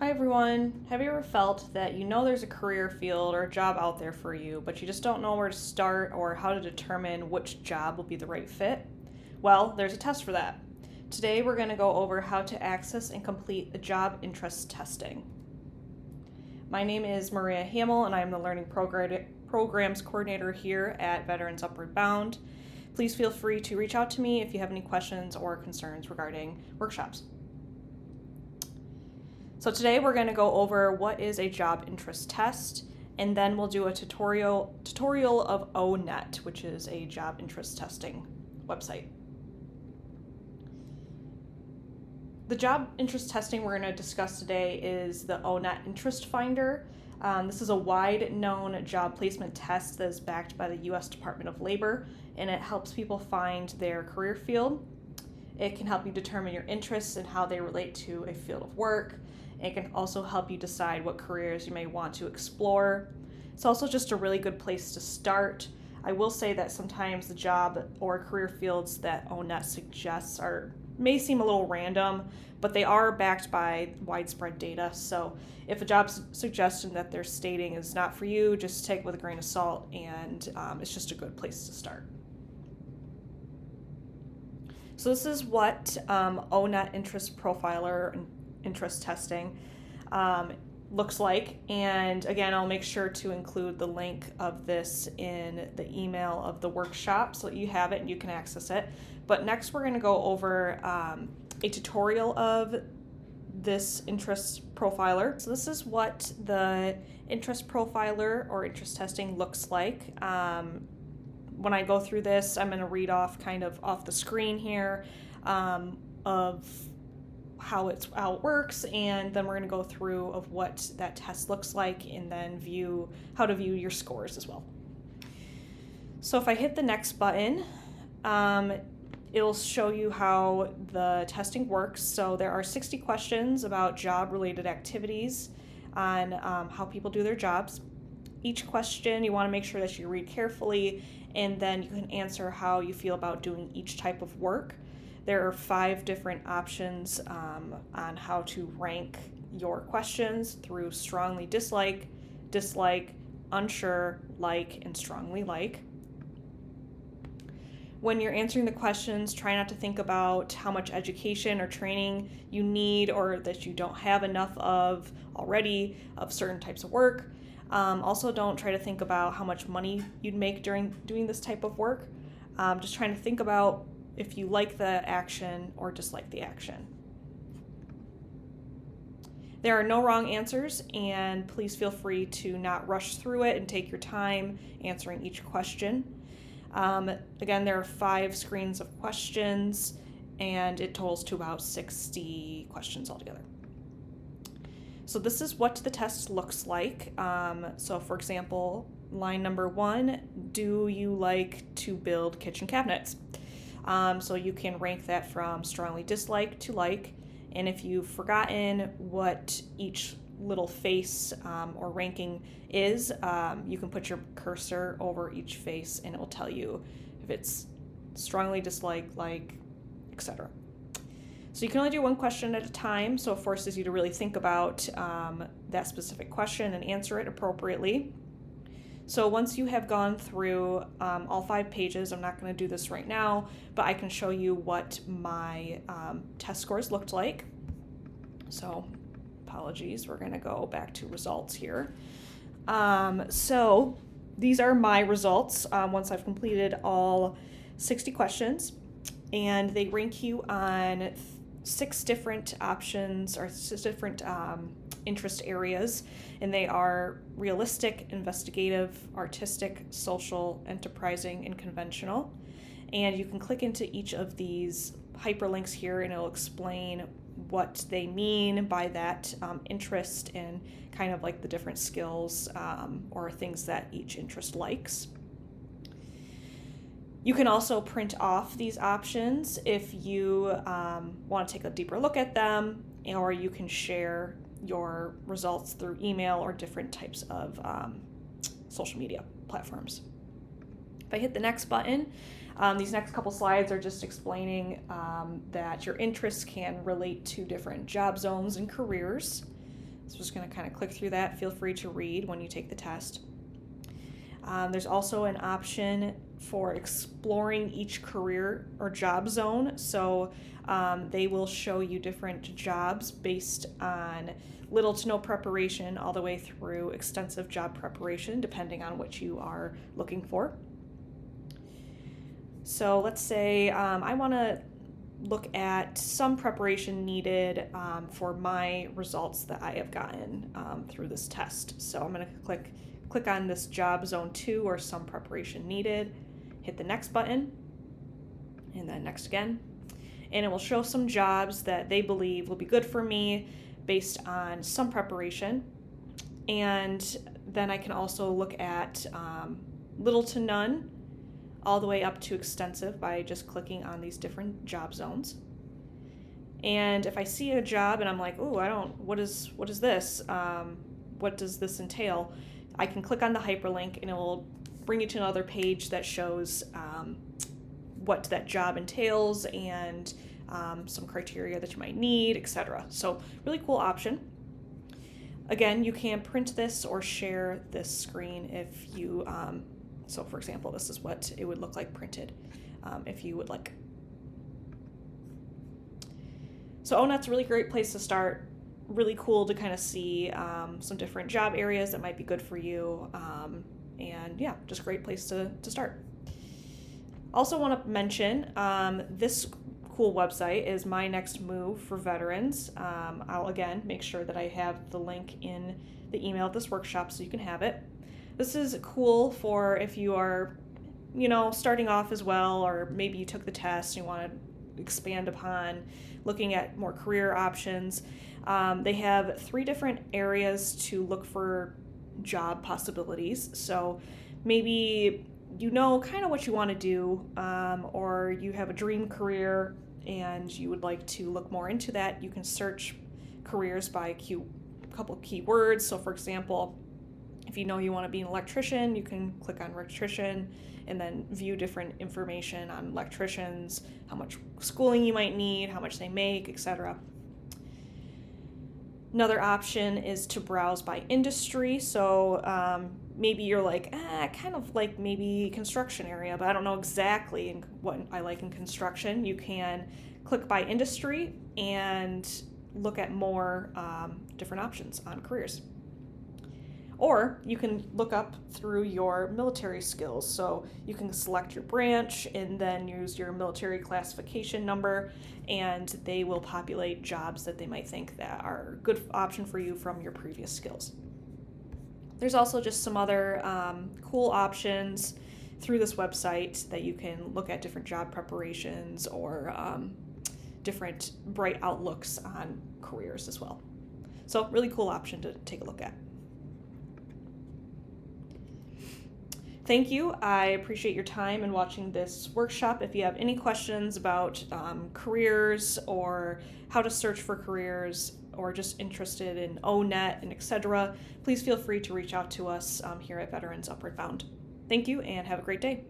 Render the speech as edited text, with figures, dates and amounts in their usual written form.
Hi everyone. Have you ever felt that you know there's a career field or a job out there for you, but you just don't know where to start or how to determine which job will be the right fit? Well, there's a test for that. Today we're going to go over how to access and complete the job interest testing. My name is Maria Hamill and I'm the Learning Programs Coordinator here at Veterans Upward Bound. Please feel free to reach out to me if you have any questions or concerns regarding workshops. So today we're going to go over what is a job interest test, and then we'll do a tutorial of O-Net, which is a job interest testing website. The job interest testing we're going to discuss today is the O-Net Interest Finder. This is a wide-known job placement test that is backed by the U.S. Department of Labor, and it helps people find their career field. It can help you determine your interests and how they relate to a field of work. It can also help you decide what careers you may want to explore. It's also just a really good place to start. I will say that sometimes the job or career fields that O-Net suggests may seem a little random, but they are backed by widespread data. So if a job suggestion that they're stating is not for you, just take it with a grain of salt, and it's just a good place to start. So this is what O-Net Interest Profiler and interest testing looks like, and again I'll make sure to include the link of this in the email of the workshop so that you have it and you can access it. But next we're going to go over a tutorial of this interest profiler. So this is what the interest profiler or interest testing looks like. When I go through this, I'm going to read off kind of off the screen here of how it works, and then we're going to go through of what that test looks like, and then how to view your scores as well. So if I hit the next button, it'll show you how the testing works. So there are 60 questions about job-related activities on how people do their jobs. Each question you want to make sure that you read carefully, and then you can answer how you feel about doing each type of work. There are 5 different options on how to rank your questions through strongly dislike, unsure, like, and strongly like. When you're answering the questions, try not to think about how much education or training you need or that you don't have enough of already of certain types of work. Also, don't try to think about how much money you'd make during doing this type of work. Just trying to think about if you like the action or dislike the action. There are no wrong answers, and please feel free to not rush through it and take your time answering each question. Again, there are 5 screens of questions, and it totals to about 60 questions altogether. So this is what the test looks like. So for example, line number 1, do you like to build kitchen cabinets? So you can rank that from strongly dislike to like, and if you've forgotten what each little face or ranking is, you can put your cursor over each face and it will tell you if it's strongly dislike, like, etc. So you can only do one question at a time, so it forces you to really think about that specific question and answer it appropriately. So once you have gone through all 5 pages, I'm not going to do this right now, but I can show you what my test scores looked like. So apologies, we're going to go back to results here. So these are my results once I've completed all 60 questions, and they rank you on 6 different options or 6 different interest areas, and they are realistic, investigative, artistic, social, enterprising, and conventional. And you can click into each of these hyperlinks here and it'll explain what they mean by that interest and kind of like the different skills or things that each interest likes. You can also print off these options if you want to take a deeper look at them, or you can share your results through email or different types of social media platforms. If I hit the next button, these next couple slides are just explaining that your interests can relate to different job zones and careers. So just going to kind of click through that. Feel free to read when you take the test. There's also an option for exploring each career or job zone. So they will show you different jobs based on little to no preparation all the way through extensive job preparation, depending on what you are looking for. So let's say I want to look at some preparation needed for my results that I have gotten through this test. So I'm going to click on this job zone 2 or some preparation needed, hit the next button, and then next again. And it will show some jobs that they believe will be good for me based on some preparation. And then I can also look at little to none all the way up to extensive by just clicking on these different job zones. And if I see a job and I'm like, oh, what is this? What does this entail? I can click on the hyperlink and it will bring you to another page that shows what that job entails and some criteria that you might need, etc. So really cool option. Again, you can print this or share this screen if you, so for example, this is what it would look like printed if you would like. So ONET's a really great place to start. Really cool to kind of see some different job areas that might be good for you. And yeah, just a great place to start. Also want to mention this cool website is My Next Move for veterans. I'll again make sure that I have the link in the email of this workshop so you can have it. This is cool for if you are, starting off as well, or maybe you took the test and you want to expand upon looking at more career options. They have 3 different areas to look for job possibilities. So maybe kind of what you want to do, or you have a dream career and you would like to look more into that. You can search careers by a couple of keywords. So for example, if you want to be an electrician, you can click on electrician and then view different information on electricians, how much schooling you might need, how much they make, etc. Another option is to browse by industry. So maybe you're like, kind of like maybe construction area, but I don't know exactly what I like in construction. You can click by industry and look at more different options on careers. Or you can look up through your military skills. So you can select your branch and then use your military classification number, and they will populate jobs that they might think that are a good option for you from your previous skills. There's also just some other cool options through this website that you can look at different job preparations or different bright outlooks on careers as well. So really cool option to take a look at. Thank you. I appreciate your time in watching this workshop. If you have any questions about careers or how to search for careers or just interested in ONET and etc., please feel free to reach out to us here at Veterans Upward Bound. Thank you and have a great day.